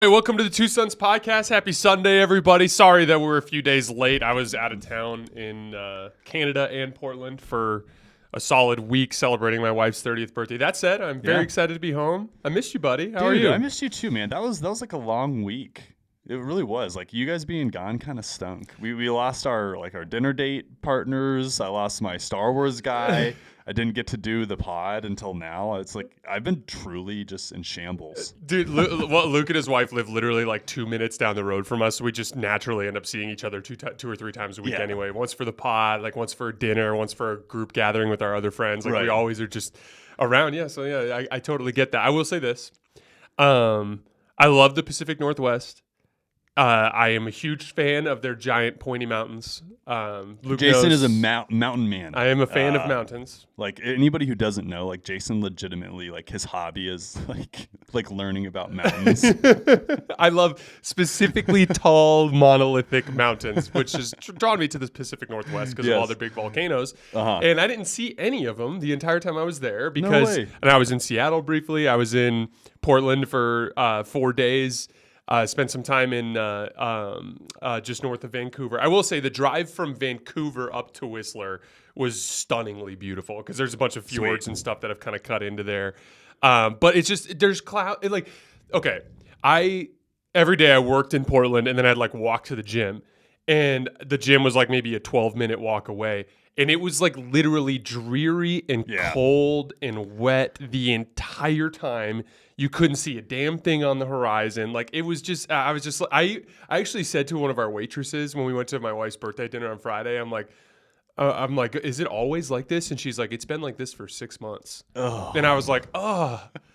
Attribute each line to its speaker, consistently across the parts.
Speaker 1: Hey, welcome to the Two Sons Podcast. Happy Sunday, everybody. Sorry that we're a few days late. I was out of town in Canada and Portland for a solid week celebrating my wife's 30th birthday. That said, I'm very excited to be home. I missed you, buddy. How are you?
Speaker 2: I missed you too, man. That was like a long week. It really was. Like, you guys being gone kind of stunk. We lost our dinner date partners. I lost my Star Wars guy. I didn't get to do the pod until now. It's like I've been truly just in shambles.
Speaker 1: Dude, Luke and his wife live literally like 2 minutes down the road from us, so we just naturally end up seeing each other two or three times a week anyway. Once for the pod, like once for dinner, once for a group gathering with our other friends. Like we always are just around. Yeah, so yeah, I totally get that. I will say this. I love the Pacific Northwest. I am a huge fan of their giant pointy mountains.
Speaker 2: Jason is a mountain man.
Speaker 1: I am a fan of mountains.
Speaker 2: Like, anybody who doesn't know, like, Jason legitimately, like, his hobby is like learning about mountains.
Speaker 1: I love specifically tall monolithic mountains, which has drawn me to the Pacific Northwest because of all their big volcanoes. And I didn't see any of them the entire time I was there because, and I was in Seattle briefly. I was in Portland for 4 days. Spent some time in just north of Vancouver. I will say the drive from Vancouver up to Whistler was stunningly beautiful because there's a bunch of fjords and stuff that have kind of cut into there. But it's just, there's cloud. Every day I worked in Portland and then I'd like walk to the gym. And the gym was like maybe a 12-minute walk away. And it was like literally dreary and cold and wet the entire time. You couldn't see a damn thing on the horizon. Like, it was just, I actually said to one of our waitresses when we went to my wife's birthday dinner on Friday, I'm like, is it always like this? And she's like, it's been like this for 6 months. Oh. And I was like,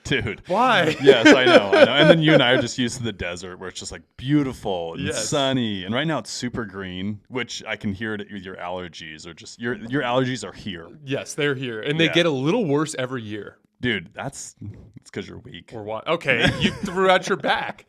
Speaker 2: dude,
Speaker 1: why?
Speaker 2: Yes, I know. And then you and I are just used to the desert where it's just like beautiful and sunny. And right now it's super green, which I can hear it with your allergies, or just your allergies are here.
Speaker 1: Yes, they're here. And they get a little worse every year.
Speaker 2: Dude, it's because you're weak.
Speaker 1: Or what? Okay, you threw out your back.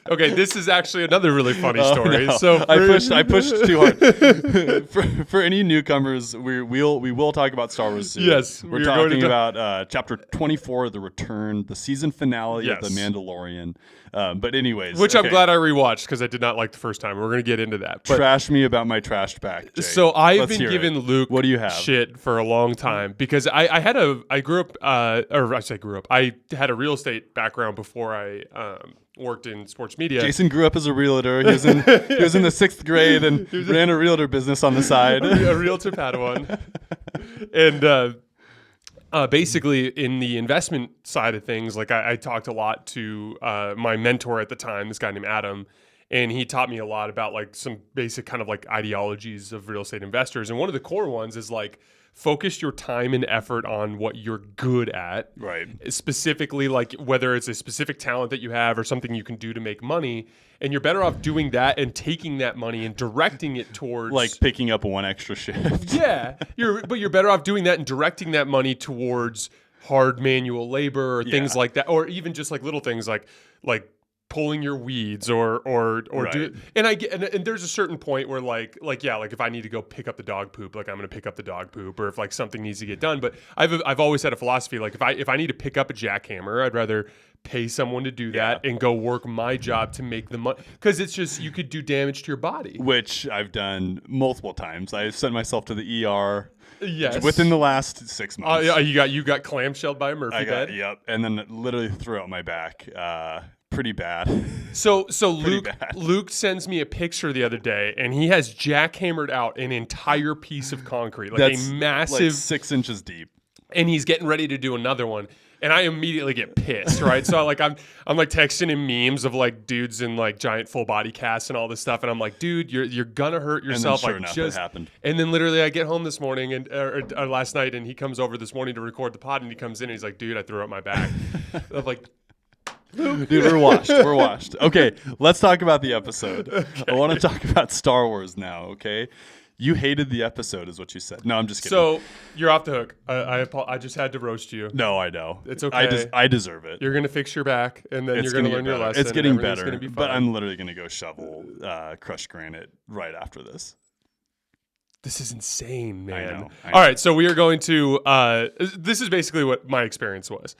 Speaker 1: Okay, this is actually another really funny story.
Speaker 2: No.
Speaker 1: So
Speaker 2: I pushed too hard. for any newcomers, we will talk about Star Wars soon.
Speaker 1: Yes,
Speaker 2: we're talking about Chapter 24, The Return, the season finale of The Mandalorian. But anyways,
Speaker 1: which I'm glad I rewatched because I did not like the first time. We're gonna get into that.
Speaker 2: But trash me about my trashed back, Jay.
Speaker 1: So I've been giving Luke
Speaker 2: what do you have?
Speaker 1: Shit for a long time because I had a real estate background before I worked in sports media.
Speaker 2: Jason grew up as a realtor. He was in the 6th grade and ran a realtor business on the side.
Speaker 1: A realtor Padawan. And basically in the investment side of things, like I talked a lot to my mentor at the time, this guy named Adam, and he taught me a lot about like some basic kind of like ideologies of real estate investors. And one of the core ones is like, focus your time and effort on what you're good at.
Speaker 2: Right.
Speaker 1: Specifically, like whether it's a specific talent that you have or something you can do to make money. And you're better off doing that and taking that money and directing it towards,
Speaker 2: like, picking up one extra shift.
Speaker 1: Yeah. You're better off doing that and directing that money towards hard manual labor or things like that. Or even just like little things like pulling your weeds or do, and I get, and there's a certain point where like if I need to go pick up the dog poop, like I'm going to pick up the dog poop, or if like something needs to get done. But I've always had a philosophy, like if I need to pick up a jackhammer, I'd rather pay someone to do that and go work my job to make the money, because it's just, you could do damage to your body,
Speaker 2: which I've done multiple times. I sent myself to the ER.
Speaker 1: Yes.
Speaker 2: Within the last 6 months.
Speaker 1: You got clamshelled by a Murphy bed.
Speaker 2: Yep. And then literally threw out my back. Pretty bad.
Speaker 1: So Luke sends me a picture the other day, and he has jackhammered out an entire piece of concrete, like a massive,
Speaker 2: like 6 inches deep,
Speaker 1: and he's getting ready to do another one. And I immediately get pissed, right? So like I'm like texting him memes of like dudes in like giant full body casts and all this stuff, and I'm like, dude, you're gonna hurt yourself.
Speaker 2: And then sure enough, it happened.
Speaker 1: And then literally I get home this morning and or last night, and he comes over this morning to record the pod, and he comes in and he's like, dude, I threw out my back. I'm like,
Speaker 2: dude, we're washed. Okay, let's talk about the episode. Okay. I want to talk about Star Wars now, okay? You hated the episode is what you said. No, I'm just kidding.
Speaker 1: So you're off the hook. I just had to roast you.
Speaker 2: No, I know.
Speaker 1: It's okay.
Speaker 2: I deserve it.
Speaker 1: You're going to fix your back, and then you're going to learn your lesson.
Speaker 2: It's getting better, but I'm literally going to go shovel crushed granite right after this.
Speaker 1: This is insane, man.
Speaker 2: I know.
Speaker 1: All right, so we are going to this is basically what my experience was.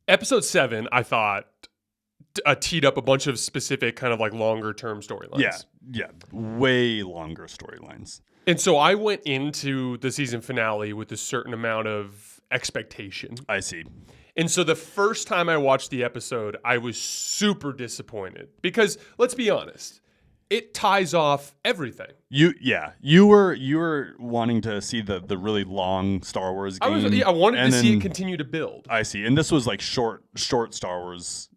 Speaker 1: Episode 7, I thought, teed up a bunch of specific kind of like longer term storylines.
Speaker 2: Yeah, way longer storylines.
Speaker 1: And so I went into the season finale with a certain amount of expectation.
Speaker 2: I see.
Speaker 1: And so the first time I watched the episode, I was super disappointed because let's be honest, it ties off everything.
Speaker 2: You were wanting to see the really long Star Wars game.
Speaker 1: I wanted to see it continue to build.
Speaker 2: I see. And this was like short Star Wars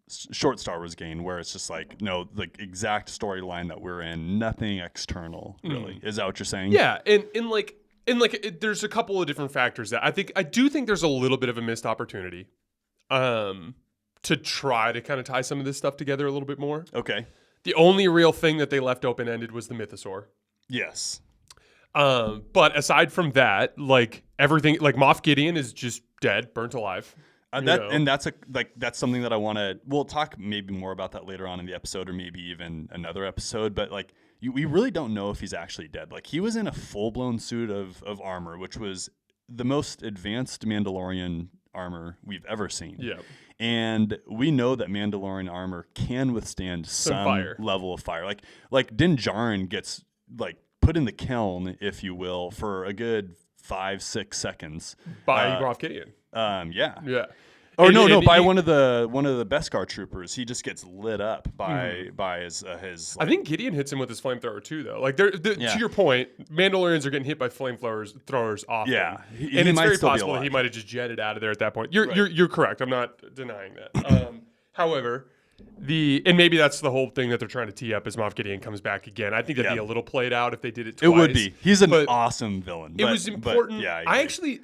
Speaker 2: gain, where it's just like, no, the exact storyline that we're in, nothing external really. Is that what you're saying?
Speaker 1: Yeah, there's a couple of different factors that I do think there's a little bit of a missed opportunity to try to kind of tie some of this stuff together a little bit more.
Speaker 2: Okay.
Speaker 1: The only real thing that they left open-ended was the mythosaur.
Speaker 2: Yes.
Speaker 1: But aside from that, like everything, like Moff Gideon is just dead, burnt alive.
Speaker 2: That's something that I want to. We'll talk maybe more about that later on in the episode, or maybe even another episode. But like, we really don't know if he's actually dead. Like, he was in a full-blown suit of armor, which was the most advanced Mandalorian armor we've ever seen.
Speaker 1: Yeah.
Speaker 2: And we know that Mandalorian armor can withstand some level of fire. Like Din Djarin gets like put in the kiln, if you will, for a good 5-6 seconds
Speaker 1: by Moff Gideon.
Speaker 2: Yeah. By one of the Beskar troopers. He just gets lit up by his.
Speaker 1: I think Gideon hits him with his flamethrower too, though. Like, to your point, Mandalorians are getting hit by flamethrowers often.
Speaker 2: Yeah,
Speaker 1: and it's very possible that he might have just jetted out of there at that point. You're correct. I'm not denying that. However, and maybe that's the whole thing that they're trying to tee up as Moff Gideon comes back again. I think that'd be a little played out if they did it twice.
Speaker 2: It would be. He's an awesome villain.
Speaker 1: It was important. I actually.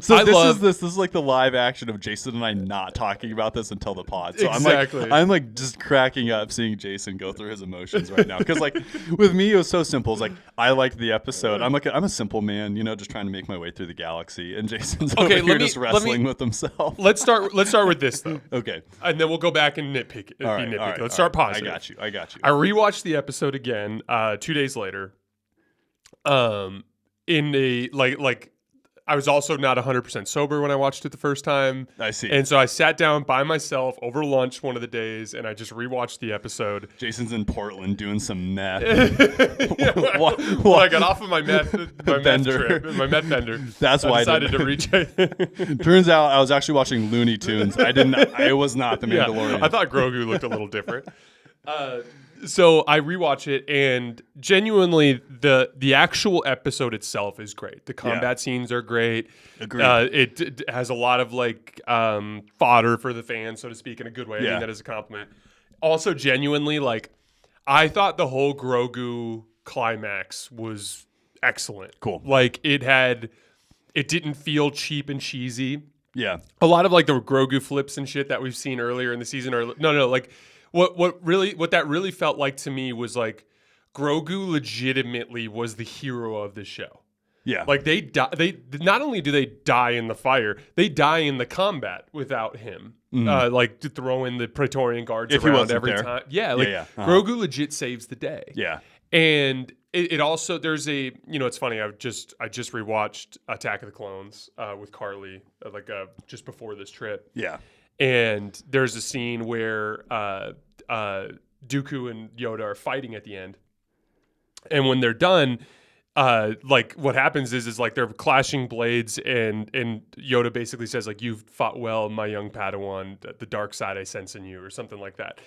Speaker 2: So this is like the live action of Jason and I not talking about this until the pod. So
Speaker 1: exactly.
Speaker 2: I'm like just cracking up seeing Jason go through his emotions right now. Because like with me, it was so simple. It's like, I liked the episode. I'm a simple man, just trying to make my way through the galaxy. And Jason's over here just wrestling with himself.
Speaker 1: Let's start with this though.
Speaker 2: Okay.
Speaker 1: And then we'll go back and nitpick. All right. Let's start positive.
Speaker 2: I got you.
Speaker 1: I rewatched the episode again 2 days later. In a like. I was also not 100% sober when I watched it the first time.
Speaker 2: I see.
Speaker 1: And so I sat down by myself over lunch one of the days, and I just rewatched the episode.
Speaker 2: Jason's in Portland doing some meth.
Speaker 1: Well, I got off of my meth bender.
Speaker 2: That's why
Speaker 1: I decided to reach.
Speaker 2: Turns out I was actually watching Looney Tunes. I was not the Mandalorian.
Speaker 1: I thought Grogu looked a little different. So I rewatch it, and genuinely, the actual episode itself is great. The combat scenes are great.
Speaker 2: Agreed.
Speaker 1: It has a lot of like fodder for the fans, so to speak, in a good way. I mean that as a compliment. Also, genuinely, like I thought the whole Grogu climax was excellent.
Speaker 2: Cool.
Speaker 1: Like it didn't feel cheap and cheesy.
Speaker 2: Yeah.
Speaker 1: A lot of like the Grogu flips and shit that we've seen earlier in the season are like. What that really felt like to me was like Grogu legitimately was the hero of this show.
Speaker 2: Yeah.
Speaker 1: Like they not only do they die in the fire, they die in the combat without him. Like to throw in the Praetorian guards around every time. Yeah, like Grogu legit saves the day.
Speaker 2: Yeah.
Speaker 1: And it also there's it's funny, I just rewatched Attack of the Clones with Carly just before this trip.
Speaker 2: Yeah.
Speaker 1: And there's a scene where Dooku and Yoda are fighting at the end. And when they're done, like what happens is like they're clashing blades and Yoda basically says like, "You've fought well, my young Padawan, the dark side I sense in you," or something like that.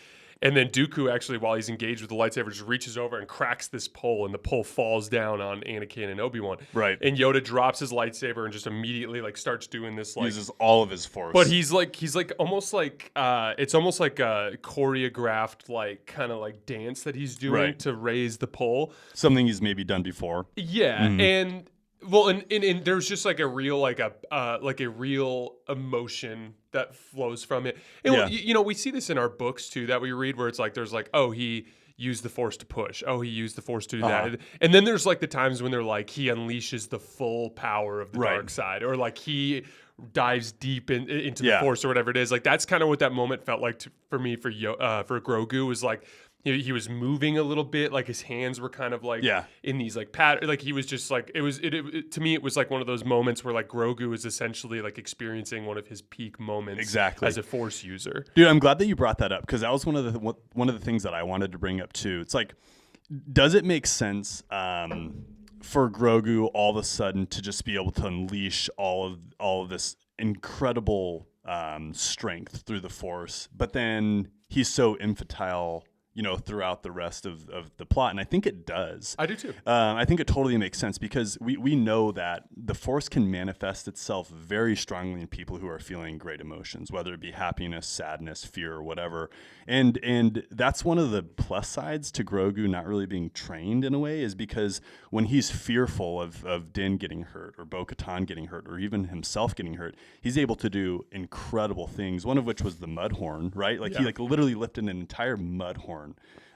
Speaker 1: And then Dooku actually, while he's engaged with the lightsaber, just reaches over and cracks this pole, and the pole falls down on Anakin and Obi-Wan.
Speaker 2: Right.
Speaker 1: And Yoda drops his lightsaber and just immediately like starts doing this like
Speaker 2: uses all of his force.
Speaker 1: But he's like almost like it's almost like a choreographed like kind of like dance that he's doing to raise the pole.
Speaker 2: Something he's maybe done before.
Speaker 1: Yeah, and well, and there's just like a real real emotion that flows from it. And we see this in our books too that we read, where it's like there's like, oh, he used the force to push. Oh, he used the force to do that. And then there's like the times when they're like he unleashes the full power of the dark side, or like he dives deep into the force or whatever it is. Like that's kind of what that moment felt like for me for Grogu was like. he was moving a little bit, like his hands were kind of like in these like like he was just like it to me it was like one of those moments where like Grogu is essentially like experiencing one of his peak moments as a Force user.
Speaker 2: Dude, I'm glad that you brought that up because that was one of the things that I wanted to bring up too. It's like, does it make sense for Grogu all of a sudden to just be able to unleash all of this incredible strength through the Force, but then he's so infantile, throughout the rest of the plot? And I think it does.
Speaker 1: I do too.
Speaker 2: I think it totally makes sense because we know that the Force can manifest itself very strongly in people who are feeling great emotions, whether it be happiness, sadness, fear, or whatever. And that's one of the plus sides to Grogu not really being trained in a way, is because when he's fearful of Din getting hurt or Bo-Katan getting hurt or even himself getting hurt, he's able to do incredible things, one of which was the mud horn, right? Like he literally lifted an entire mud horn.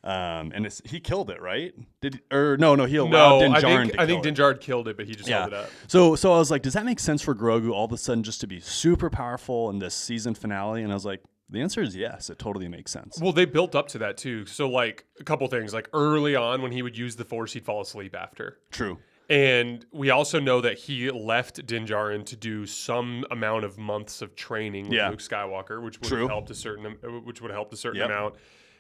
Speaker 2: And he killed it, right? He allowed Din Djarin to kill
Speaker 1: I think Din Djarin killed it, but he just held it up.
Speaker 2: So I was like, does that make sense for Grogu all of a sudden just to be super powerful in this season finale? And I was like, the answer is yes. It totally makes sense.
Speaker 1: Well, they built up to that too. So like a couple things, like early on when he would use the Force, he'd fall asleep after.
Speaker 2: True.
Speaker 1: And we also know that he left Din Djarin to do some amount of months of training with Luke Skywalker, which would have helped a certain amount.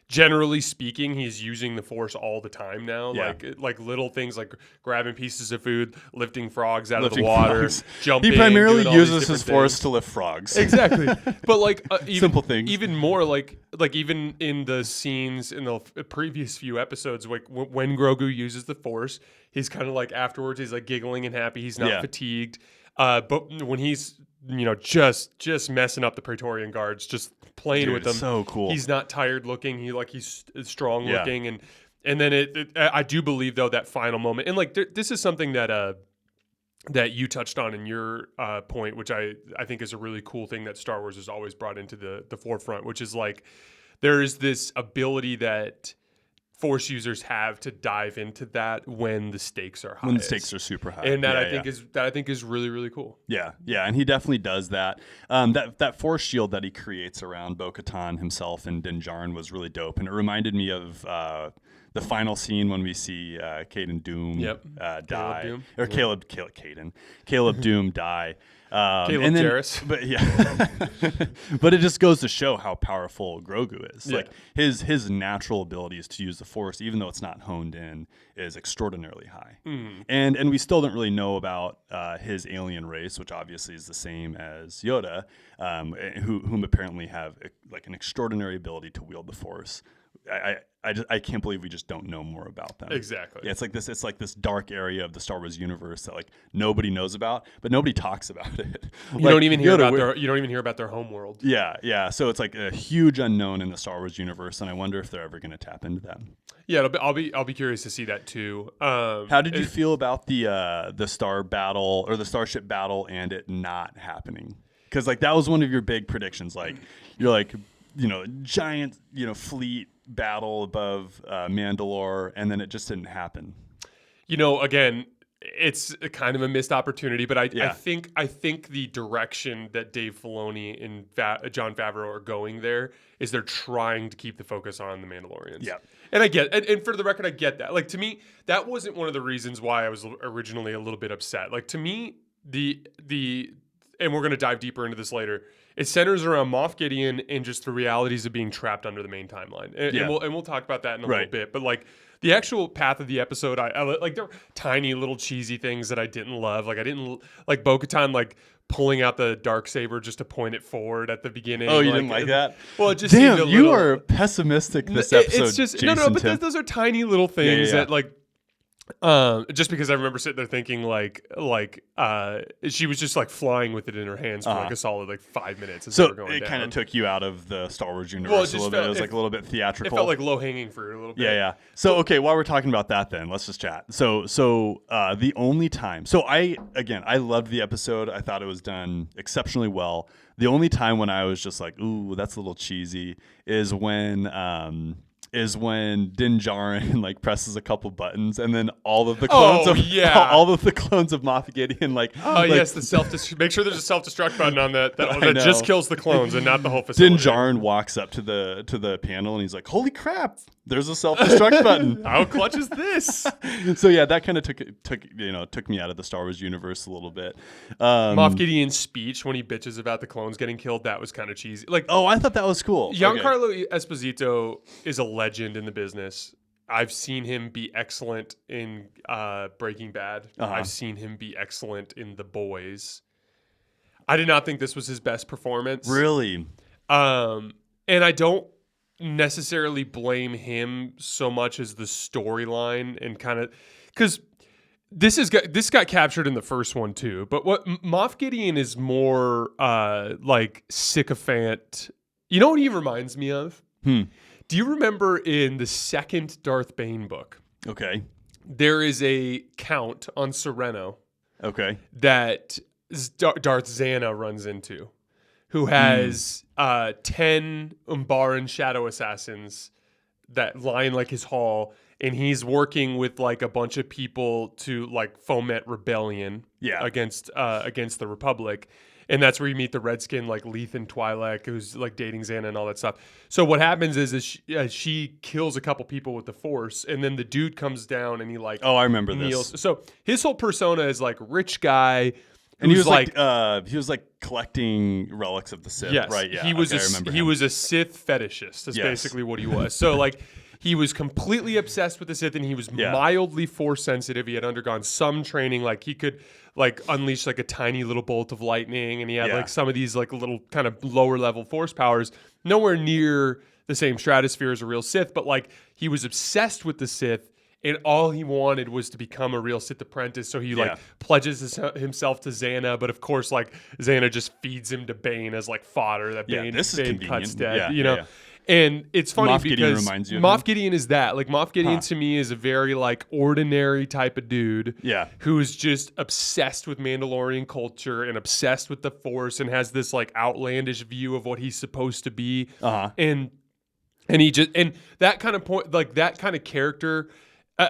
Speaker 1: Generally speaking, he's using the Force all the time now. Like little things like grabbing pieces of food, lifting frogs out of the water, jumping.
Speaker 2: He primarily uses his Force to lift frogs.
Speaker 1: Exactly. But like
Speaker 2: simple things.
Speaker 1: Even more like even in the scenes in the previous few episodes, like when Grogu uses the Force, he's kind of like afterwards, he's like giggling and happy. He's not fatigued. But when he's just messing up the Praetorian guards, just playing with them,
Speaker 2: so cool.
Speaker 1: He's not tired looking. He's strong looking, and then I do believe though that final moment, and like this is something that you touched on in your point, which I think is a really cool thing that Star Wars has always brought into the forefront, which is like there is this ability that Force users have to dive into that when the stakes are high.
Speaker 2: When the stakes are super high.
Speaker 1: And that I think is really, really cool.
Speaker 2: Yeah, and he definitely does that. That Force shield that he creates around Bo-Katan himself and Din Djarin was really dope. And it reminded me of the final scene when we see Caden Doom die. Caleb Doom die.
Speaker 1: Caleb Jarrus.
Speaker 2: But it just goes to show how powerful Grogu is. Like his natural abilities to use the Force, even though it's not honed in, is extraordinarily high. And we still don't really know about his alien race, which obviously is the same as Yoda, whom apparently have like an extraordinary ability to wield the Force. I can't believe we just don't know more about them.
Speaker 1: Exactly.
Speaker 2: Yeah, it's like this dark area of the Star Wars universe that like nobody knows about, but nobody talks about it.
Speaker 1: You don't even hear about their home world.
Speaker 2: Yeah. So it's like a huge unknown in the Star Wars universe, and I wonder if they're ever going to tap into that.
Speaker 1: Yeah, I'll be curious to see that too.
Speaker 2: How did you feel about the star battle or the starship battle and it not happening? Because like that was one of your big predictions. Like you're like, giant fleet battle above Mandalore, and then it just didn't happen.
Speaker 1: Again, it's a kind of a missed opportunity, but I think the direction that Dave Filoni and Jon Favreau are going there is they're trying to keep the focus on the Mandalorians.
Speaker 2: Yeah.
Speaker 1: And and for the record, I get that. Like to me, that wasn't one of the reasons why I was originally a little bit upset. Like to me, and we're going to dive deeper into this later, it centers around Moff Gideon and just the realities of being trapped under the main timeline. And we'll talk about that in a little bit. But like the actual path of the episode, I like there were tiny little cheesy things that I didn't love. Like I didn't like Bo-Katan like pulling out the Darksaber just to point it forward at the beginning.
Speaker 2: Oh, you didn't like that?
Speaker 1: Well, it just
Speaker 2: damn, you are pessimistic this episode.
Speaker 1: It's just
Speaker 2: Jason
Speaker 1: but those are tiny little things that like. Just because I remember sitting there thinking like she was just like flying with it in her hands for like a solid like 5 minutes. As
Speaker 2: so
Speaker 1: they were going
Speaker 2: it kind of took you out of the Star Wars universe a little bit. It was like a little bit theatrical.
Speaker 1: It felt like low hanging fruit a little bit.
Speaker 2: Yeah. So okay, while we're talking about that, then let's just chat. So the only time. So I loved the episode. I thought it was done exceptionally well. The only time when I was just like, ooh, that's a little cheesy, is when Din Djarin like presses a couple buttons and then all of the clones of Moff Gideon
Speaker 1: yes, the make sure there's a self-destruct button on that just kills the clones and not the whole facility.
Speaker 2: Din Djarin walks up to the panel and he's like, holy crap, there's a self-destruct button.
Speaker 1: How clutch is this?
Speaker 2: So yeah, that kind of took me out of the Star Wars universe a little bit.
Speaker 1: Moff Gideon's speech when he bitches about the clones getting killed, that was kind of cheesy. Like,
Speaker 2: oh, I thought that was cool.
Speaker 1: Giancarlo Esposito is a legend in the business. I've seen him be excellent in Breaking Bad. I've seen him be excellent in The Boys. I did not think this was his best performance.
Speaker 2: Really?
Speaker 1: And I don't necessarily blame him so much as the storyline and kind of because this got captured in the first one too. But what Moff Gideon is more like sycophant. You know what he reminds me of? Do you remember in the second Darth Bane book?
Speaker 2: Okay.
Speaker 1: There is a count on Sereno.
Speaker 2: Okay.
Speaker 1: That Darth Zana runs into, who has 10 Umbaran shadow assassins that line like his hall, and he's working with like a bunch of people to like foment rebellion against the Republic. And that's where you meet the Redskin, like Lethan Twi'lek, who's like dating Xana and all that stuff. So what happens is she kills a couple people with the Force, and then the dude comes down and he like
Speaker 2: I remember
Speaker 1: kneels.
Speaker 2: this.
Speaker 1: So his whole persona is like rich guy.
Speaker 2: And he was like collecting relics of the Sith, right? Yeah,
Speaker 1: he was a Sith fetishist. That's basically what he was. So like he was completely obsessed with the Sith, and he was mildly Force sensitive. He had undergone some training, like he could like unleash like a tiny little bolt of lightning, and he had like some of these like little kind of lower level Force powers, nowhere near the same stratosphere as a real Sith, but like he was obsessed with the Sith. And all he wanted was to become a real Sith apprentice. So he like pledges himself to Xana, but of course, like Xana just feeds him to Bane as like fodder that Bane cuts dead. You know, and it's funny
Speaker 2: Moff
Speaker 1: because
Speaker 2: Gideon reminds you of
Speaker 1: Moff Gideon is that. Like Moff Gideon to me is a very like ordinary type of dude. Who is just obsessed with Mandalorian culture and obsessed with the Force and has this like outlandish view of what he's supposed to be. And he just that kind of point, like that kind of character.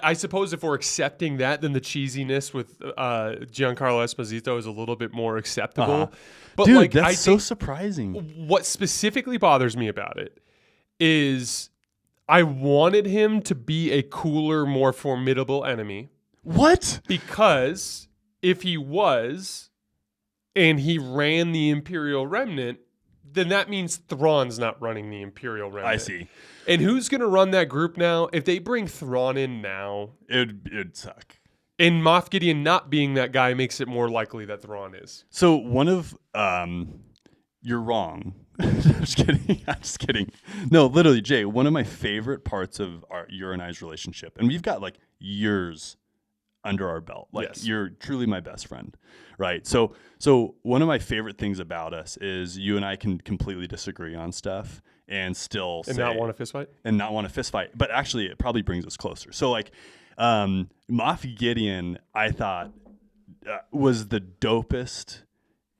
Speaker 1: I suppose if we're accepting that, then the cheesiness with Giancarlo Esposito is a little bit more acceptable. But
Speaker 2: dude,
Speaker 1: like,
Speaker 2: that's so surprising.
Speaker 1: What specifically bothers me about it is I wanted him to be a cooler, more formidable enemy.
Speaker 2: What?
Speaker 1: Because if he was, and he ran the Imperial Remnant, then that means Thrawn's not running the Imperial Remnant.
Speaker 2: I see.
Speaker 1: And who's going to run that group now? If they bring Thrawn in now,
Speaker 2: it'd suck.
Speaker 1: And Moff Gideon not being that guy makes it more likely that Thrawn is.
Speaker 2: So one of you're wrong. I'm just kidding. No, literally, Jay. One of my favorite parts of your and I's relationship, and we've got like years under our belt. Like you're truly my best friend, right? So one of my favorite things about us is you and I can completely disagree on stuff and still
Speaker 1: not want a fist fight.
Speaker 2: But actually, it probably brings us closer. So like, Moff Gideon, I thought was the dopest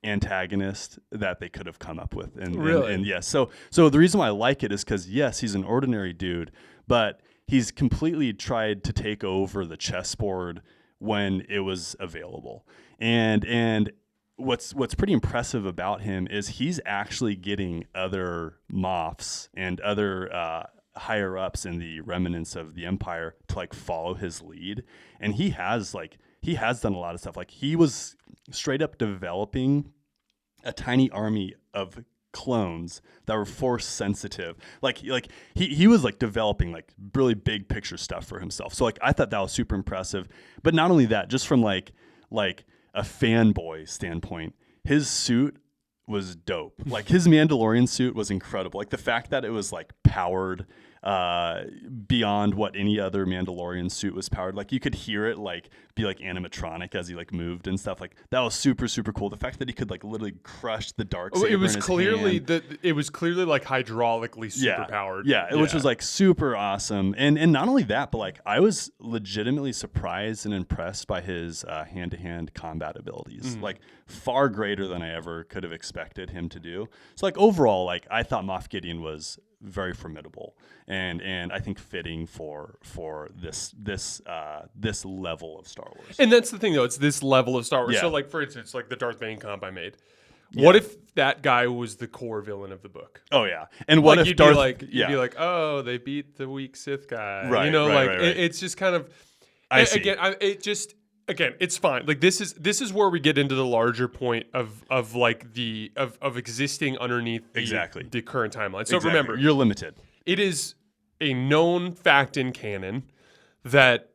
Speaker 2: antagonist that they could have come up with. And
Speaker 1: really?
Speaker 2: And yes. So the reason why I like it is because yes, he's an ordinary dude, but he's completely tried to take over the chessboard when it was available. And what's pretty impressive about him is he's actually getting other Moffs and other higher ups in the remnants of the Empire to like follow his lead. And he has done a lot of stuff. Like he was straight up developing a tiny army of clones that were Force sensitive. Like he was like developing like really big picture stuff for himself. So like I thought that was super impressive. But not only that, just from like a fanboy standpoint, his suit was dope. Like his Mandalorian suit was incredible. Like the fact that it was like powered beyond what any other Mandalorian suit was powered. Like you could hear it like be like animatronic as he like moved and stuff. Like that was super, super cool. The fact that he could like literally crush the darksaber.
Speaker 1: It was
Speaker 2: in his
Speaker 1: clearly
Speaker 2: hand.
Speaker 1: It was clearly like hydraulically super powered.
Speaker 2: Yeah, which was like super awesome. And not only that, but like I was legitimately surprised and impressed by his hand-to-hand combat abilities. Like far greater than I ever could have expected him to do. So like overall, like I thought Moff Gideon was very formidable and I think fitting for this level of Star Wars.
Speaker 1: And that's the thing though, it's this level of Star Wars.
Speaker 2: Yeah.
Speaker 1: So like for instance, like the Darth Bane comp I made. What if that guy was the core villain of the book?
Speaker 2: Oh yeah, and what if
Speaker 1: you'd
Speaker 2: Darth?
Speaker 1: You'd be like, oh, they beat the weak Sith guy,
Speaker 2: right?
Speaker 1: You know,
Speaker 2: right.
Speaker 1: It's just kind of.
Speaker 2: I see.
Speaker 1: Again, it's fine. Like this is where we get into the larger point of existing underneath the current timeline. So remember,
Speaker 2: you're limited.
Speaker 1: It is a known fact in canon that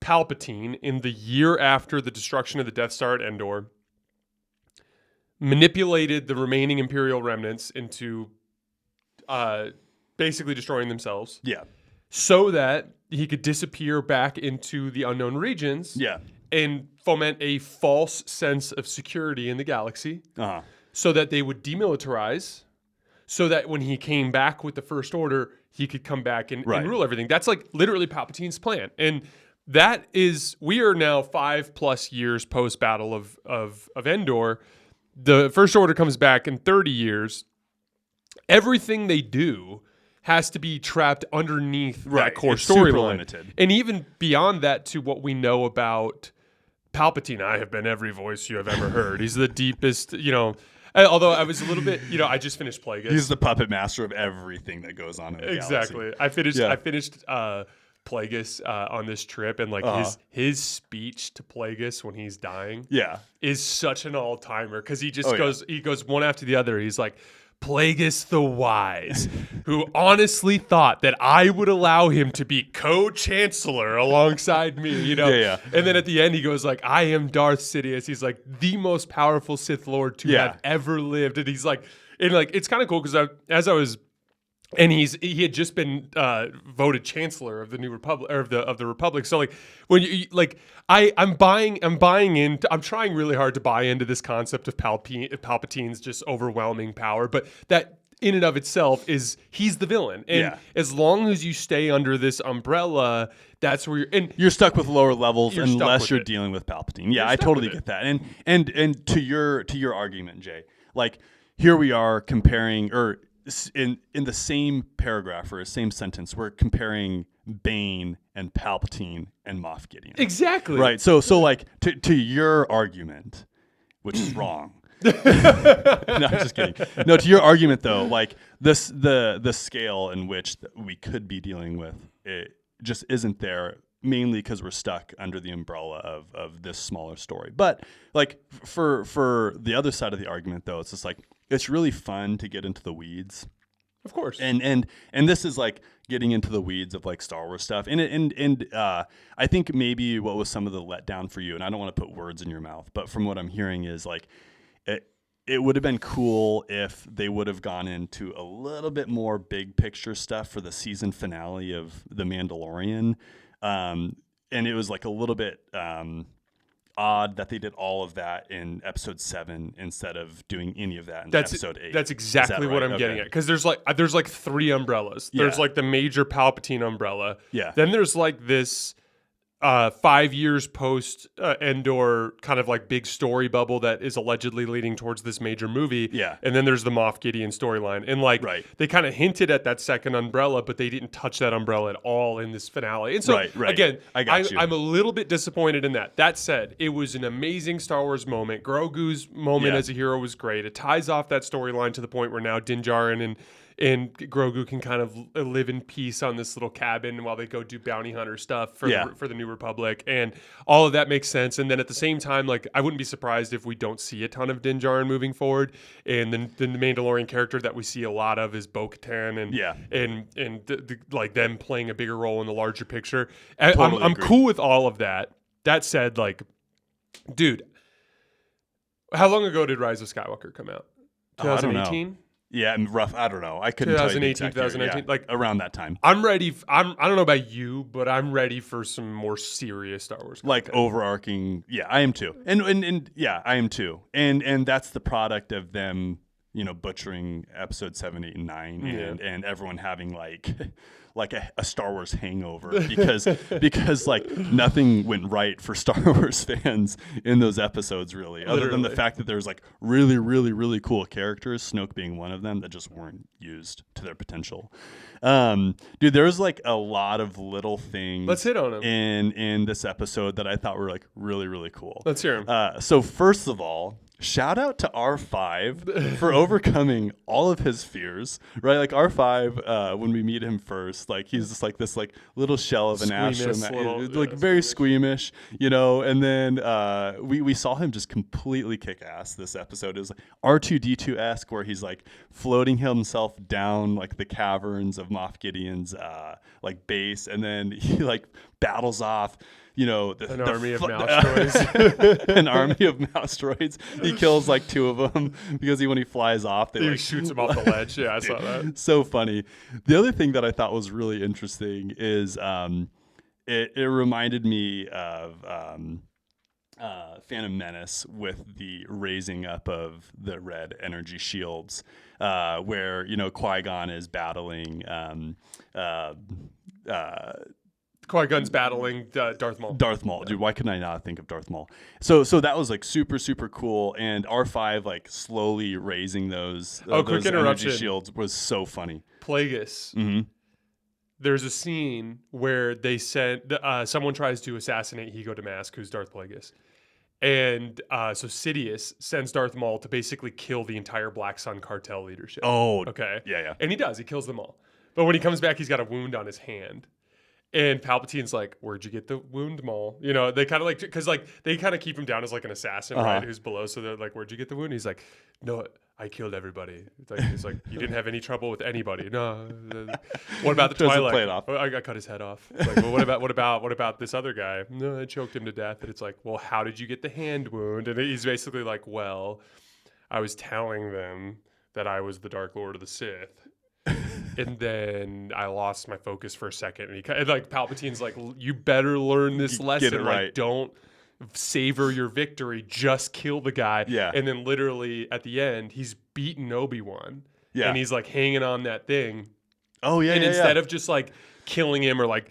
Speaker 1: Palpatine, in the year after the destruction of the Death Star at Endor, manipulated the remaining Imperial remnants into basically destroying themselves.
Speaker 2: Yeah.
Speaker 1: So that he could disappear back into the unknown regions.
Speaker 2: Yeah.
Speaker 1: And foment a false sense of security in the galaxy.
Speaker 2: Uh-huh.
Speaker 1: So that they would demilitarize. So that when he came back with the First Order, he could come back and rule everything. That's like literally Palpatine's plan. And that is, we are now 5+ years post Battle of Endor. The First Order comes back in 30 years. Everything they do has to be trapped underneath that core storyline. And even beyond that, to what we know about Palpatine, I have been every voice you have ever heard. He's the deepest, although I was a little bit, I just finished Plagueis.
Speaker 2: He's the puppet master of everything that goes on in the
Speaker 1: galaxy. I finished Plagueis on this trip, and his speech to Plagueis when he's dying is such an all-timer, because he just goes one after the other. He's like, Plagueis the Wise, who honestly thought that I would allow him to be co-chancellor alongside me, And then at the end, he goes like, I am Darth Sidious. He's like the most powerful Sith Lord to have ever lived. And he's like, it's kind of cool because he had just been voted chancellor of the New Republic, or of the Republic. So like when I'm buying in. I'm trying really hard to buy into this concept of Palpatine's just overwhelming power, but that in and of itself is he's the villain. And as long as you stay under this umbrella, that's where
Speaker 2: you're stuck with lower levels unless you're dealing with Palpatine. Yeah, I totally get that. And to your argument, Jay, like here we are comparing, or in the same paragraph or same sentence, we're comparing Bane and Palpatine and Moff Gideon.
Speaker 1: Exactly.
Speaker 2: Right. So like to your argument, which is wrong. No, I'm just kidding. No, to your argument though, like the scale in which we could be dealing with it just isn't there, mainly because we're stuck under the umbrella of this smaller story. But like for the other side of the argument though, it's just like it's really fun to get into the weeds.
Speaker 1: Of course.
Speaker 2: And this is like getting into the weeds of like Star Wars stuff. And I think maybe what was some of the letdown for you, and I don't want to put words in your mouth, but from what I'm hearing is like it would have been cool if they would have gone into a little bit more big picture stuff for the season finale of The Mandalorian. And it was like a little bit odd that they did all of that in episode 7 instead of doing any of that in episode 8.
Speaker 1: That's exactly what I'm getting at. Because there's like 3 umbrellas. There's like the major Palpatine umbrella.
Speaker 2: Yeah.
Speaker 1: Then there's like this 5 years post Endor kind of like big story bubble that is allegedly leading towards this major movie.
Speaker 2: Yeah.
Speaker 1: And then there's the Moff Gideon storyline. And like they kind of hinted at that second umbrella, but they didn't touch that umbrella at all in this finale. And so again, I'm a little bit disappointed in that. That said, it was an amazing Star Wars moment. Grogu's moment as a hero was great. It ties off that storyline to the point where now Din Djarin and Grogu can kind of live in peace on this little cabin while they go do bounty hunter stuff for the New Republic, and all of that makes sense. And then at the same time, like I wouldn't be surprised if we don't see a ton of Din Djarin moving forward. And then the Mandalorian character that we see a lot of is Bo-Katan, and like them playing a bigger role in the larger picture. I'm cool with all of that. That said, like, dude, how long ago did Rise of Skywalker come out? 2018.
Speaker 2: Yeah, rough. I don't know. I couldn't tell you the exact year.
Speaker 1: 2019,
Speaker 2: like around that time.
Speaker 1: I'm ready. I don't know about you, but I'm ready for some more serious Star Wars content.
Speaker 2: Like overarching. Yeah, I am too. And yeah, I am too. And that's the product of them, butchering episode 7, 8, and 9, and everyone having like a Star Wars hangover because like nothing went right for Star Wars fans in those episodes really, other than the fact that there's like really, really, really cool characters, Snoke being one of them, that just weren't used to their potential. Dude, there was like a lot of little things.
Speaker 1: Let's hit on them
Speaker 2: in this episode that I thought were like really, really cool.
Speaker 1: Let's hear them.
Speaker 2: So first of all, shout out to R5 for overcoming all of his fears, right? Like R5, when we meet him first, like he's just like this like little shell of an astronaut, like very squeamish, you know. And then we saw him just completely kick ass. This episode is like R2D2-esque, where he's like floating himself down like the caverns of Moff Gideon's like base, and then he like battles off, you know,
Speaker 1: an army of mouse droids.
Speaker 2: An army of mouse droids. He kills like 2 of them because when he flies off,
Speaker 1: he shoots him off the ledge. Yeah, I saw that.
Speaker 2: So funny. The other thing that I thought was really interesting is it reminded me of Phantom Menace with the raising up of the red energy shields, where, you know, Qui-Gon is battling
Speaker 1: Qui-Gon's battling Darth Maul.
Speaker 2: Darth Maul, dude. Why couldn't I not think of Darth Maul? So that was like super cool, and R5 like slowly raising those
Speaker 1: quick interruption.
Speaker 2: Energy shields was so funny.
Speaker 1: Plagueis.
Speaker 2: Mm-hmm.
Speaker 1: There's a scene where they sent someone tries to assassinate Higo Damask, who's Darth Plagueis, and so Sidious sends Darth Maul to basically kill the entire Black Sun cartel leadership.
Speaker 2: Oh,
Speaker 1: okay,
Speaker 2: yeah,
Speaker 1: and he does. He kills them all, but when he comes back, he's got a wound on his hand. And Palpatine's like, "Where'd you get the wound, Maul?" You know, they kind of like, because like they kind of keep him down as like an assassin, right? Who's below. So they're like, "Where'd you get the wound?" He's like, "No, I killed everybody." He's like, "You didn't have any trouble with anybody." No. What about the Twilight?
Speaker 2: Play it off.
Speaker 1: I got cut his head off. It's like, well, what about this other guy? No, I choked him to death. And it's like, well, how did you get the hand wound? And he's basically like, well, I was telling them that I was the Dark Lord of the Sith. And then I lost my focus for a second, and like Palpatine's like, "You better learn this lesson.
Speaker 2: Get it right.
Speaker 1: Like, don't savor your victory. Just kill the guy."
Speaker 2: Yeah.
Speaker 1: And then literally at the end, he's beaten Obi-Wan.
Speaker 2: Yeah.
Speaker 1: And he's like hanging on that thing.
Speaker 2: Oh yeah.
Speaker 1: And instead of just like killing him or like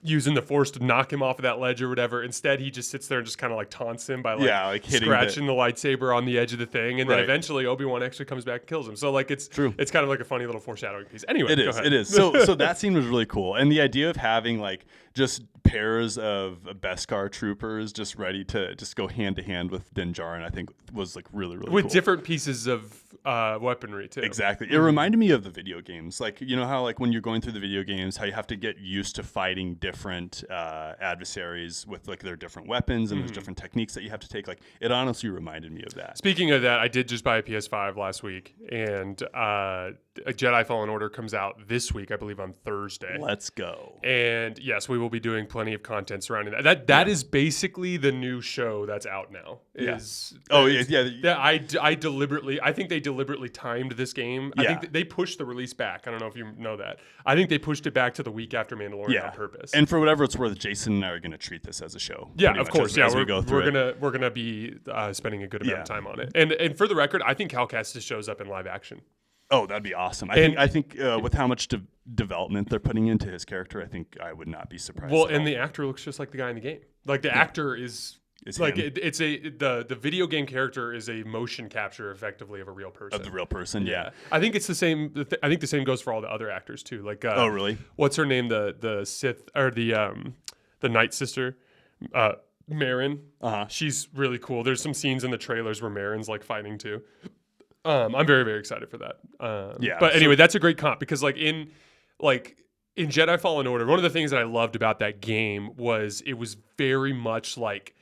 Speaker 1: using the Force to knock him off of that ledge or whatever, instead he just sits there and just kind of like taunts him by like scratching the lightsaber on the edge of the thing, and then eventually Obi-Wan actually comes back and kills him. So like it's true. It's kind of like a funny little foreshadowing piece. Anyway,
Speaker 2: it is. So that scene was really cool, and the idea of having like just pairs of Beskar troopers just ready to just go hand to hand with Din Djarin, I think was like really
Speaker 1: with
Speaker 2: cool.
Speaker 1: Different pieces of weaponry too.
Speaker 2: Exactly. It reminded me of the video games. Like, you know how like when you're going through the video games, how you have to get used to fighting different adversaries with like their different weapons and there's different techniques that you have to take. Like, it honestly reminded me of that.
Speaker 1: Speaking of that, I did just buy a PS5 last week, and a Jedi Fallen Order comes out this week, I believe on Thursday.
Speaker 2: Let's go.
Speaker 1: And yes, we will be doing plenty of content surrounding that. That is basically the new show that's out now. I think they deliberately timed this game. I think they pushed the release back. I don't know if you know that. I think they pushed it back to the week after Mandalorian on purpose.
Speaker 2: And for whatever it's worth, Jason and I are going to treat this as a show.
Speaker 1: Yeah, of course. We're gonna be spending a good amount of time on it. And for the record, I think Cal Kestis shows up in live action.
Speaker 2: Oh, that'd be awesome. I think with how much development they're putting into his character, I think I would not be surprised.
Speaker 1: Well, and the actor looks just like the guy in the game. Like the actor is like the video game character is a motion capture effectively of a real person.
Speaker 2: Of the real person, yeah.
Speaker 1: I think it's the same. I think the same goes for all the other actors too. Like
Speaker 2: oh, really?
Speaker 1: What's her name? The Sith or the Night Sister, Marin. She's really cool. There's some scenes in the trailers where Marin's like fighting too. I'm very, very excited for that. But anyway, that's a great comp because in Jedi Fallen Order, one of the things that I loved about that game was it was very much like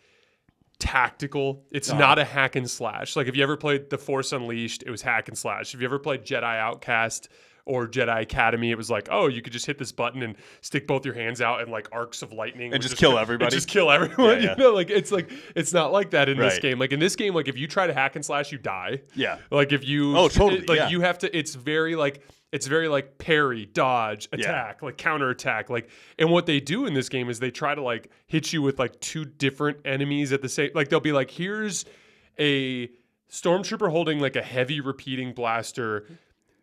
Speaker 1: tactical. It's not a hack and slash. Like if you ever played The Force Unleashed, it was hack and slash. If you ever played Jedi Outcast or Jedi Academy, it was like, oh, you could just hit this button and stick both your hands out and like arcs of lightning
Speaker 2: and just kill everybody.
Speaker 1: Just kill everyone. Yeah. You know, it's not like that in this game. Like in this game, like if you try to hack and slash, you die.
Speaker 2: Yeah.
Speaker 1: Like if you you have to. It's very like parry, dodge, attack, like counterattack. Like, and what they do in this game is they try to like hit you with like two different enemies at the same. Like they'll be like, here's a stormtrooper holding like a heavy repeating blaster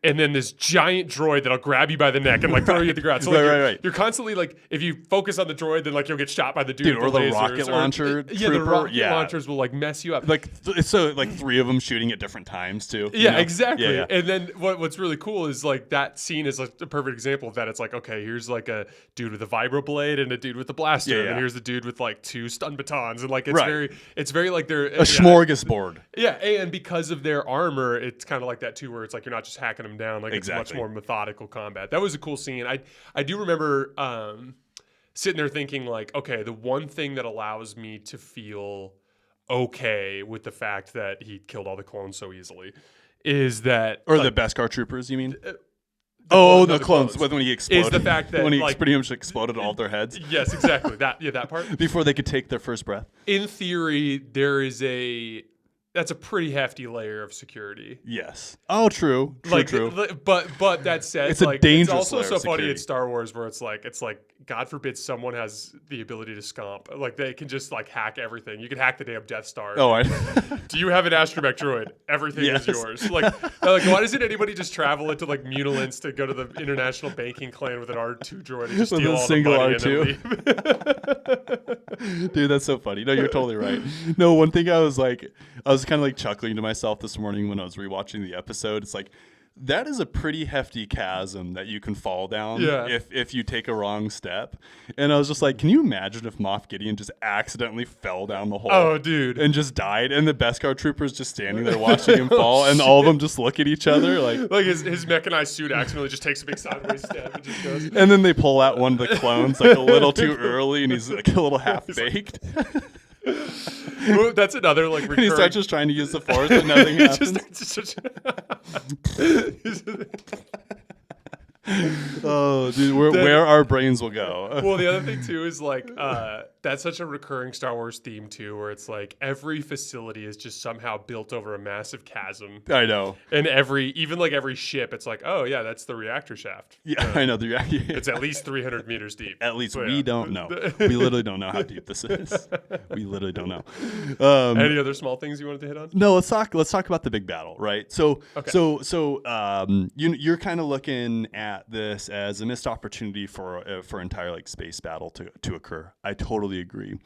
Speaker 1: and then this giant droid that'll grab you by the neck and like throw you at the ground. So like, you're constantly like, if you focus on the droid, then like you'll get shot by the dude
Speaker 2: or
Speaker 1: with
Speaker 2: the rocket launcher.
Speaker 1: Yeah, the rocket launchers will like mess you up.
Speaker 2: Like so, like 3 of them shooting at different times too.
Speaker 1: Yeah, exactly. Yeah. And then what's really cool is like that scene is like a perfect example of that. It's like, okay, here's like a dude with a vibroblade and a dude with a blaster, and here's the dude with like 2 stun batons, and like it's very like they're
Speaker 2: a smorgasbord.
Speaker 1: Yeah, and because of their armor, it's kind of like that too, where it's like you're not just hacking them down. Like it's much more methodical combat. That was a cool scene. I do remember sitting there thinking like, okay, the one thing that allows me to feel okay with the fact that he killed all the clones so easily is that,
Speaker 2: or the Beskar troopers, you mean? The clones. When he exploded.
Speaker 1: Is the fact that
Speaker 2: when he pretty much exploded all their heads.
Speaker 1: Yes, exactly. That part.
Speaker 2: Before they could take their first breath.
Speaker 1: In theory, that's a pretty hefty layer of security.
Speaker 2: Yes. Oh, true. True.
Speaker 1: But that said,
Speaker 2: it's like, a dangerous
Speaker 1: it's also so funny
Speaker 2: security.
Speaker 1: in Star Wars where it's like God forbid someone has the ability to scomp. Like they can just like hack everything. You can hack the damn Death Star.
Speaker 2: Oh,
Speaker 1: do you have an astromech droid? Everything is yours. Like why doesn't anybody just travel into like Mutilants to go to the International Banking Clan with an R2 droid and just steal all the money
Speaker 2: R2? And leave? Dude, that's so funny. No, you're totally right. No, one thing I was kind of like chuckling to myself this morning when I was rewatching the episode. It's like, that is a pretty hefty chasm that you can fall down if you take a wrong step. And I was just like, can you imagine if Moff Gideon just accidentally fell down the hole?
Speaker 1: Oh, dude.
Speaker 2: And just died, and the Beskar troopers just standing there watching him fall, and all of them just look at each other like
Speaker 1: his mechanized suit accidentally just takes a big sideways step and just goes.
Speaker 2: And then they pull out one of the clones like a little too early, and he's like a little half-baked.
Speaker 1: Ooh, that's another like recurring.
Speaker 2: He starts just trying to use the force, and nothing happens. Oh, dude, where our brains will go.
Speaker 1: Well, the other thing too is like that's such a recurring Star Wars theme too, where it's like every facility is just somehow built over a massive chasm.
Speaker 2: I know.
Speaker 1: And even every ship, it's like, oh yeah, that's the reactor shaft.
Speaker 2: Yeah, I know.
Speaker 1: It's at least 300 meters deep.
Speaker 2: At least we don't know. We literally don't know how deep this is. We literally don't know.
Speaker 1: Any other small things you wanted to hit on?
Speaker 2: No, let's talk about the big battle, right? So you're kind of looking at this as a missed opportunity for entire like space battle to occur. I totally agree.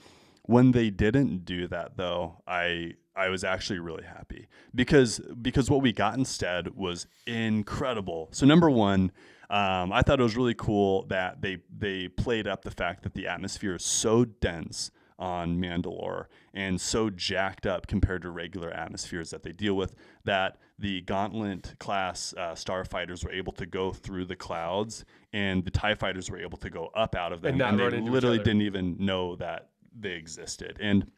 Speaker 2: When they didn't do that though, I was actually really happy because what we got instead was incredible. So number one, I thought it was really cool that they played up the fact that the atmosphere is so dense on Mandalore and so jacked up compared to regular atmospheres that they deal with, that the Gauntlet class starfighters were able to go through the clouds and the TIE fighters were able to go up out of them, and they literally didn't even know that they existed. And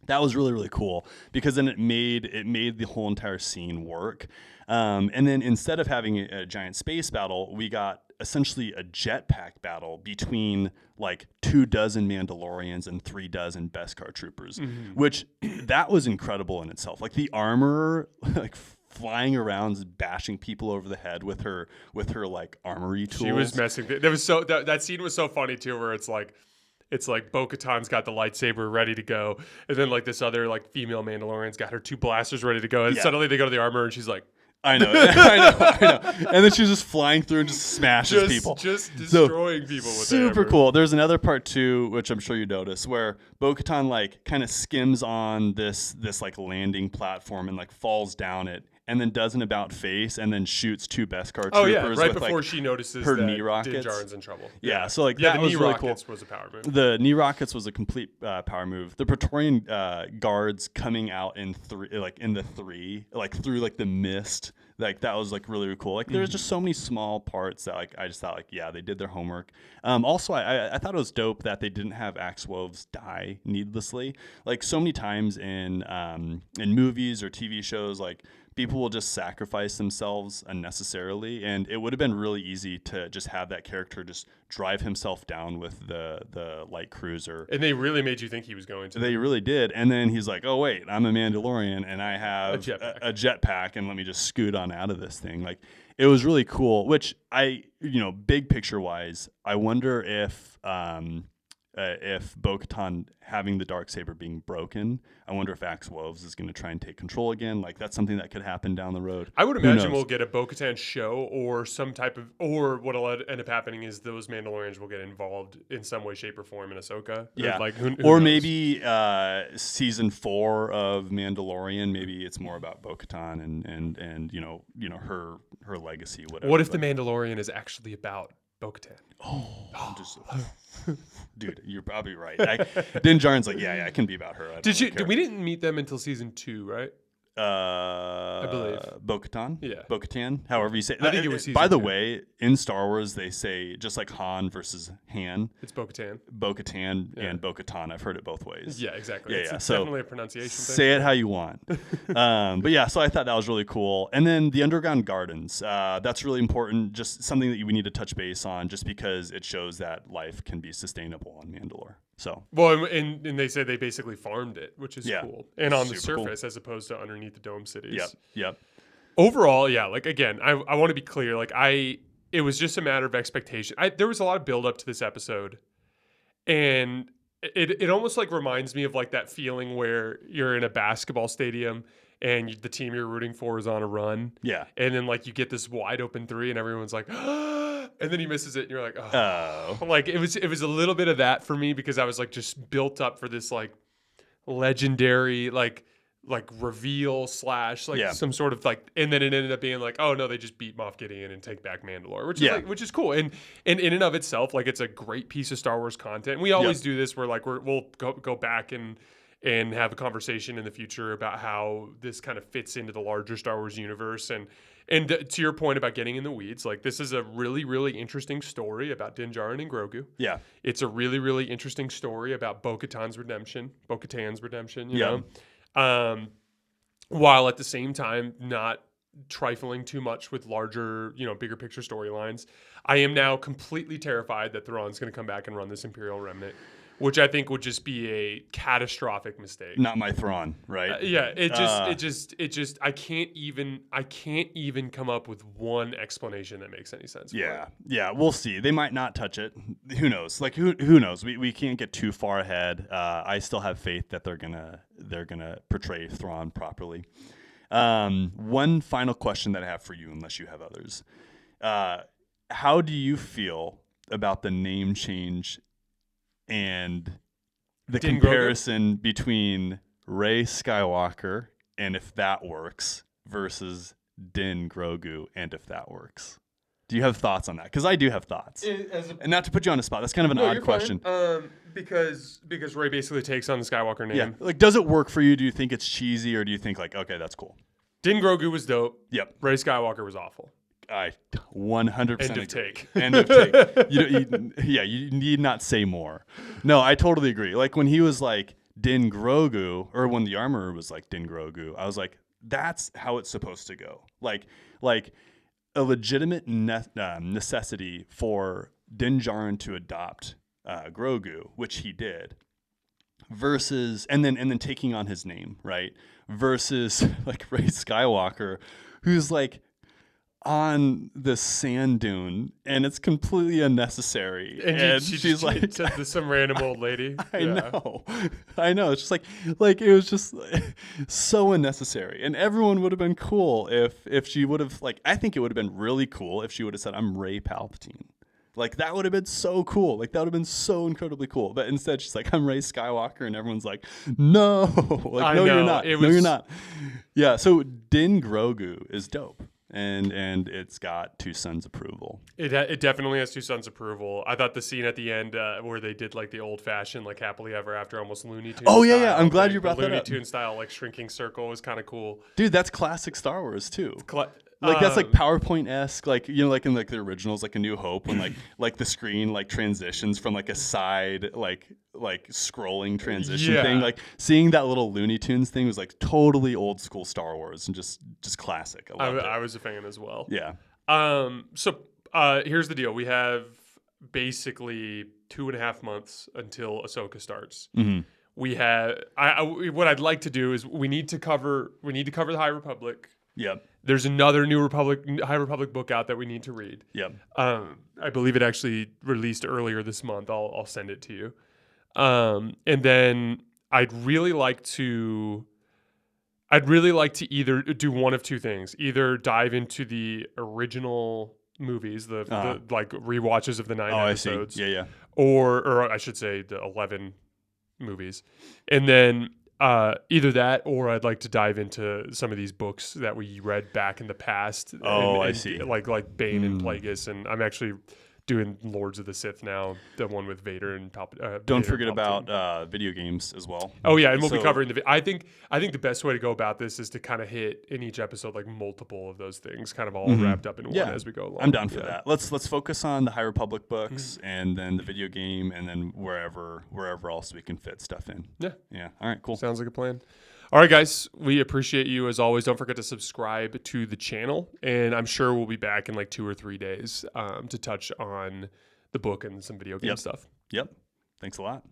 Speaker 2: that was really, really cool because then it made the whole entire scene work. And then instead of having a giant space battle, we got essentially a jetpack battle between like 24 Mandalorians and 36 Beskar troopers, which that was incredible in itself. Like the armor, like flying around, bashing people over the head with her like armory tools.
Speaker 1: She was messing. That scene was so funny too, where it's like Bo-Katan's got the lightsaber ready to go, and then like this other like female Mandalorian's got her 2 blasters ready to go, and suddenly they go to the armor, and she's like,
Speaker 2: I know. And then she's just flying through and just smashes people.
Speaker 1: Just destroying people with
Speaker 2: super cool. There's another part too, which I'm sure you noticed, where Bo-Katan like kind of skims on this like landing platform and like falls down it, and then does an about face and then shoots 2 Beskar troopers.
Speaker 1: Oh yeah, right
Speaker 2: with,
Speaker 1: before
Speaker 2: like,
Speaker 1: she notices
Speaker 2: her
Speaker 1: that
Speaker 2: knee rockets.
Speaker 1: Din Djarin's in trouble.
Speaker 2: Yeah, so like that
Speaker 1: the
Speaker 2: was
Speaker 1: knee
Speaker 2: really
Speaker 1: rockets
Speaker 2: cool.
Speaker 1: was a power move.
Speaker 2: The knee rockets was a complete power move. The Praetorian guards coming out in through like the mist. Like that was like really, really cool. Like there was just so many small parts that like I just thought like, yeah, they did their homework. Also, I thought it was dope that they didn't have Axe Woves die needlessly. Like so many times in movies or TV shows, like people will just sacrifice themselves unnecessarily, and it would have been really easy to just have that character just drive himself down with the light cruiser.
Speaker 1: And they really made you think he was going to.
Speaker 2: They really did. And then he's like, oh, wait, I'm a Mandalorian, and I have a jetpack, and let me just scoot on out of this thing. Like, it was really cool, which big picture-wise, I wonder if if Bo-Katan having the Darksaber being broken, I wonder if Axe Woves is going to try and take control again. Like, that's something that could happen down the road.
Speaker 1: I would imagine we'll get a Bo-Katan show or some type of, or what'll end up happening is those Mandalorians will get involved in some way, shape, or form in Ahsoka.
Speaker 2: Yeah,
Speaker 1: like who
Speaker 2: or
Speaker 1: knows?
Speaker 2: maybe season 4 of Mandalorian. Maybe it's more about Bo-Katan and her legacy. Whatever.
Speaker 1: What if the Mandalorian is actually about Bo-Katan?
Speaker 2: Dude, you're probably right. Din Djarin's like, yeah, it can be about her.
Speaker 1: We didn't meet them until season 2, right? I believe
Speaker 2: Bo-Katan.
Speaker 1: Yeah,
Speaker 2: Bo-Katan. However you say it.
Speaker 1: I think it was season
Speaker 2: By the
Speaker 1: 2.
Speaker 2: way, in Star Wars, they say just like Han versus Han.
Speaker 1: It's Bo-Katan.
Speaker 2: Bo-Katan and Bo-Katan. I've heard it both ways.
Speaker 1: Yeah, exactly.
Speaker 2: Yeah,
Speaker 1: it's
Speaker 2: so
Speaker 1: definitely a pronunciation thing.
Speaker 2: Say it how you want. But yeah, so I thought that was really cool. And then the underground gardens. That's really important. Just something that we need to touch base on, just because it shows that life can be sustainable on Mandalore. So
Speaker 1: well, and they say they basically farmed it, which is cool, and on the
Speaker 2: Super
Speaker 1: surface
Speaker 2: cool.
Speaker 1: as opposed to underneath the dome cities.
Speaker 2: Yep.
Speaker 1: Overall, yeah. Like again, I want to be clear. Like it was just a matter of expectation. There was a lot of build up to this episode, and it almost like reminds me of like that feeling where you're in a basketball stadium and the team you're rooting for is on a run.
Speaker 2: Yeah.
Speaker 1: And then like you get this wide open three and everyone's like, and then he misses it and you're like, oh. Like it was a little bit of that for me because I was like just built up for this like legendary like reveal / some sort of like, and then it ended up being like, oh no, they just beat Moff Gideon and take back Mandalore, which is cool. And in and of itself, like it's a great piece of Star Wars content. And we always do this where like we'll go back and have a conversation in the future about how this kind of fits into the larger Star Wars universe. And to your point about getting in the weeds, like this is a really, really interesting story about Din Djarin and Grogu.
Speaker 2: Yeah.
Speaker 1: It's a really, really interesting story about Bo-Katan's redemption, you know, while at the same time not trifling too much with larger, bigger picture storylines. I am now completely terrified that Thrawn's going to come back and run this Imperial Remnant, which I think would just be a catastrophic mistake.
Speaker 2: Not my Thrawn, right?
Speaker 1: I can't even come up with one explanation that makes any sense.
Speaker 2: Yeah, we'll see. They might not touch it. Who knows? Like who knows? We can't get too far ahead. I still have faith that they're gonna portray Thrawn properly. One final question that I have for you, unless you have others. How do you feel about the name change and the
Speaker 1: Din
Speaker 2: comparison between Rey Skywalker and if that works versus Din Grogu and if that works? Do you have thoughts on that? Because I do have thoughts. And not to put you on the spot, that's kind of an odd question.
Speaker 1: Because Rey basically takes on the Skywalker name.
Speaker 2: Yeah. Like, does it work for you? Do you think it's cheesy or do you think like, okay, that's cool?
Speaker 1: Din Grogu was dope.
Speaker 2: Yep.
Speaker 1: Rey Skywalker was awful.
Speaker 2: I 100%
Speaker 1: End of
Speaker 2: agree.
Speaker 1: take.
Speaker 2: End of take. You need not say more. No, I totally agree. Like when he was like Din Grogu, or when the armorer was like Din Grogu, I was like, that's how it's supposed to go. Like a legitimate necessity for Din Djarin to adopt Grogu, which he did, versus and then taking on his name, right? Versus like Rey Skywalker, who's like on the sand dune and it's completely unnecessary. And she's like
Speaker 1: some random old lady.
Speaker 2: I know. It's just like it was just so unnecessary. And everyone would have been cool if she would have I think it would have been really cool if she would have said, I'm Rey Palpatine. Like that would have been so cool. Like that would have been so incredibly cool. But instead she's like, I'm Rey Skywalker, and everyone's like, no. You're not. No, you're not. Yeah, so Din Grogu is dope. And it's got Two Sons approval.
Speaker 1: It definitely has Two Sons approval. I thought the scene at the end where they did like the old fashioned like happily ever after, almost Looney Tunes.
Speaker 2: Oh yeah. I'm glad you brought that up.
Speaker 1: Looney Tune style like shrinking circle was kind of cool.
Speaker 2: Dude, that's classic Star Wars too. That's like PowerPoint-esque, like like in like the originals, like A New Hope, when like the screen like transitions from like a side like scrolling transition thing. Like seeing that little Looney Tunes thing was like totally old school Star Wars and just classic. I loved it.
Speaker 1: I was a fan as well.
Speaker 2: Yeah.
Speaker 1: So here's the deal: we have basically 2.5 months until Ahsoka starts.
Speaker 2: Mm-hmm.
Speaker 1: We have what I'd like to do is we need to cover the High Republic.
Speaker 2: Yep.
Speaker 1: There's another High Republic book out that we need to read.
Speaker 2: Yep.
Speaker 1: I believe it actually released earlier this month. I'll send it to you. And then I'd really like to either do one of two things: either dive into the original movies, the like rewatches of the 9 episodes,
Speaker 2: yeah,
Speaker 1: or I should say the 11 movies, and then either that, or I'd like to dive into some of these books that we read back in the past.
Speaker 2: I see.
Speaker 1: Like Bane and Plagueis, and I'm actually doing Lords of the Sith now, the one with Vader and
Speaker 2: Don't forget about video games as well.
Speaker 1: Oh yeah, and we'll be covering I think the best way to go about this is to kind of hit in each episode like multiple of those things, kind of all wrapped up in one as we go along.
Speaker 2: I'm down for that. Let's focus on the High Republic books and then the video game, and then wherever else we can fit stuff in. Yeah. All right, cool.
Speaker 1: Sounds like a plan. All right, guys, we appreciate you as always. Don't forget to subscribe to the channel, and I'm sure we'll be back in like 2 or 3 days to touch on the book and some video game stuff.
Speaker 2: Yep. Thanks a lot.